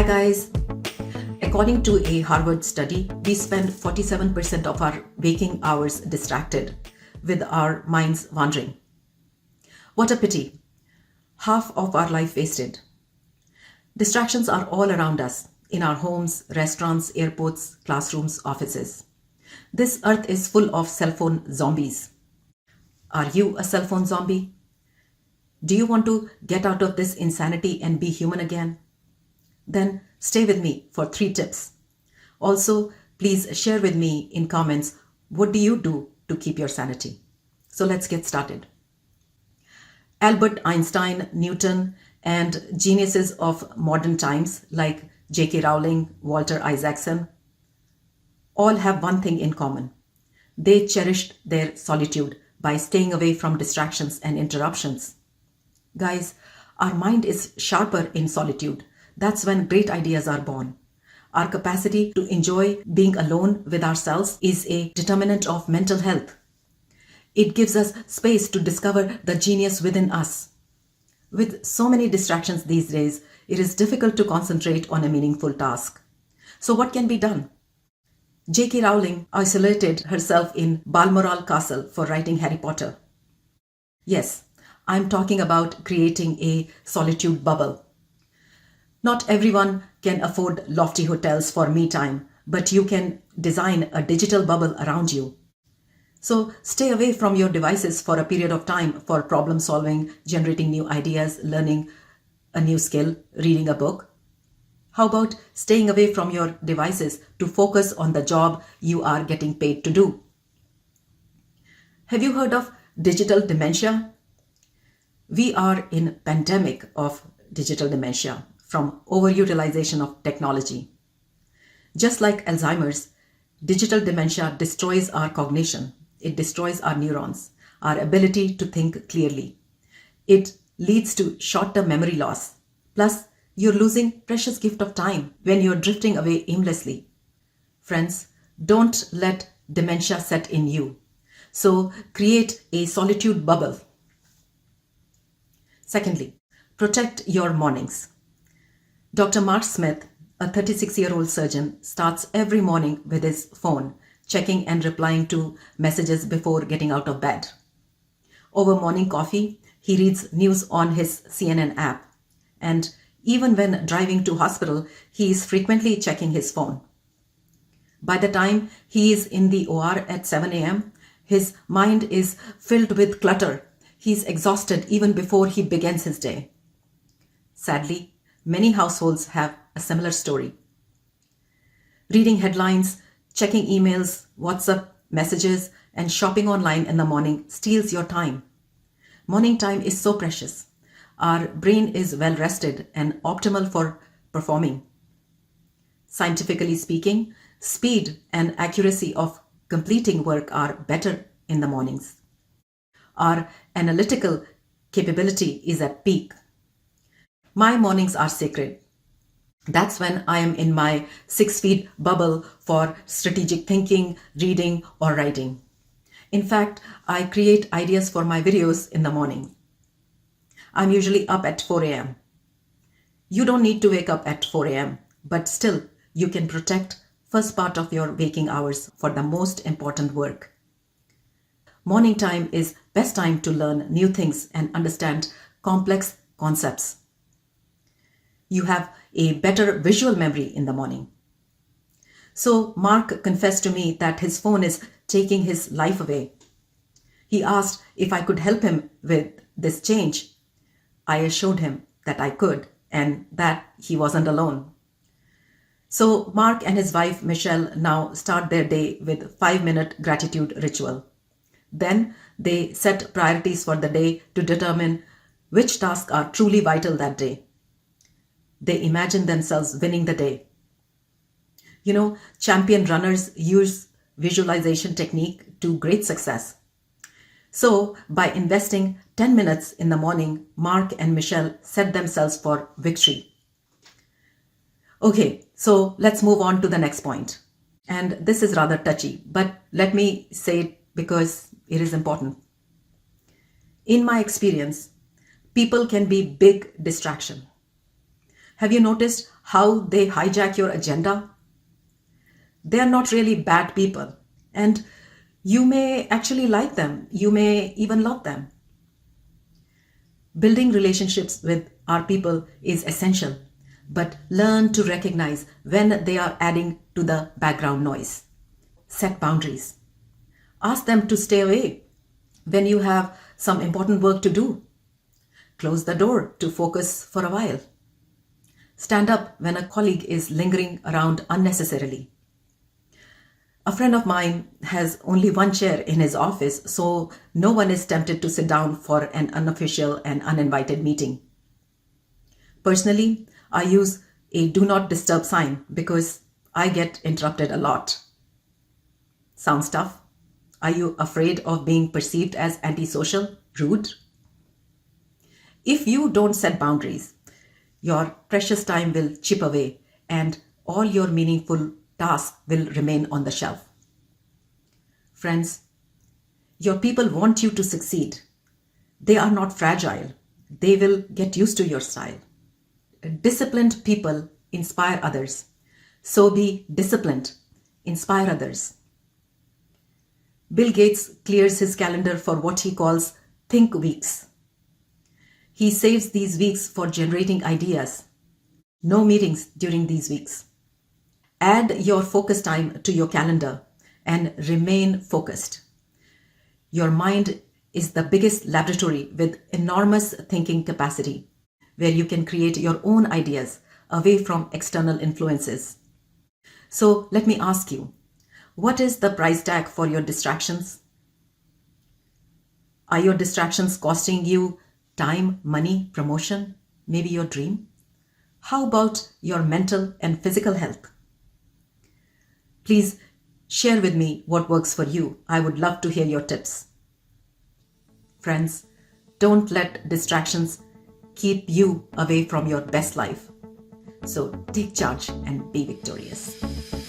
Hi guys. According to a Harvard study, we spend 47% of our waking hours distracted, with our minds wandering. What a pity. Half of our life wasted. Distractions are all around us, in our homes, restaurants, airports, classrooms, offices. This earth is full of cell phone zombies. Are you a cell phone zombie? Do you want to get out of this insanity and be human again? Then stay with me for 3 tips. Also, please share with me in comments, what do you do to keep your sanity? So let's get started. Albert Einstein, Newton, and geniuses of modern times like J.K. Rowling, Walter Isaacson, all have one thing in common. They cherished their solitude by staying away from distractions and interruptions. Guys, our mind is sharper in solitude. That's when great ideas are born. Our capacity to enjoy being alone with ourselves is a determinant of mental health. It gives us space to discover the genius within us. With so many distractions these days, it is difficult to concentrate on a meaningful task. So what can be done? J.K. Rowling isolated herself in Balmoral Castle for writing Harry Potter. Yes, I'm talking about creating a solitude bubble. Not everyone can afford lofty hotels for me time, but you can design a digital bubble around you. So stay away from your devices for a period of time for problem solving, generating new ideas, learning a new skill, reading a book. How about staying away from your devices to focus on the job you are getting paid to do? Have you heard of digital dementia? We are in pandemic of digital dementia from overutilization of technology. Just like Alzheimer's, digital dementia destroys our cognition. It destroys our neurons, our ability to think clearly. It leads to short-term memory loss. Plus, you're losing precious gift of time when you're drifting away aimlessly. Friends, don't let dementia set in you. So create a solitude bubble. Secondly, protect your mornings. Dr. Mark Smith, a 36-year-old surgeon, starts every morning with his phone, checking and replying to messages before getting out of bed. Over morning coffee, he reads news on his CNN app. And even when driving to hospital, he is frequently checking his phone. By the time he is in the OR at 7 a.m., his mind is filled with clutter. He's exhausted even before he begins his day. Sadly, many households have a similar story. Reading headlines, checking emails, WhatsApp messages, and shopping online in the morning steals your time. Morning time is so precious. Our brain is well rested and optimal for performing. Scientifically speaking, speed and accuracy of completing work are better in the mornings. Our analytical capability is at peak. My mornings are sacred. That's when I am in my 6 feet bubble for strategic thinking, reading, or writing. In fact, I create ideas for my videos in the morning. I'm usually up at 4 a.m. You don't need to wake up at 4 a.m., but still you can protect first part of your waking hours for the most important work. Morning time is best time to learn new things and understand complex concepts. You have a better visual memory in the morning. So Mark confessed to me that his phone is taking his life away. He asked if I could help him with this change. I assured him that I could and that he wasn't alone. So Mark and his wife Michelle now start their day with 5-minute gratitude ritual. Then they set priorities for the day to determine which tasks are truly vital that day. They imagine themselves winning the day. You know, champion runners use visualization technique to great success. So by investing 10 minutes in the morning, Mark and Michelle set themselves for victory. Okay, so let's move on to the next point. And this is rather touchy, but let me say it because it is important. In my experience, people can be big distraction. Have you noticed how they hijack your agenda? They are not really bad people, and you may actually like them. You may even love them. Building relationships with our people is essential, but learn to recognize when they are adding to the background noise. Set boundaries. Ask them to stay away when you have some important work to do. Close the door to focus for a while. Stand up when a colleague is lingering around unnecessarily. A friend of mine has only one chair in his office, so no one is tempted to sit down for an unofficial and uninvited meeting. Personally, I use a do not disturb sign because I get interrupted a lot. Sounds tough? Are you afraid of being perceived as antisocial, rude? If you don't set boundaries, your precious time will chip away and all your meaningful tasks will remain on the shelf. Friends, your people want you to succeed. They are not fragile. They will get used to your style. Disciplined people inspire others. So be disciplined. Inspire others. Bill Gates clears his calendar for what he calls think weeks. He saves these weeks for generating ideas. No meetings during these weeks. Add your focus time to your calendar and remain focused. Your mind is the biggest laboratory with enormous thinking capacity, where you can create your own ideas away from external influences. So let me ask you, what is the price tag for your distractions? Are your distractions costing you time, money, promotion, maybe your dream? How about your mental and physical health? Please share with me what works for you. I would love to hear your tips. Friends, don't let distractions keep you away from your best life. So take charge and be victorious.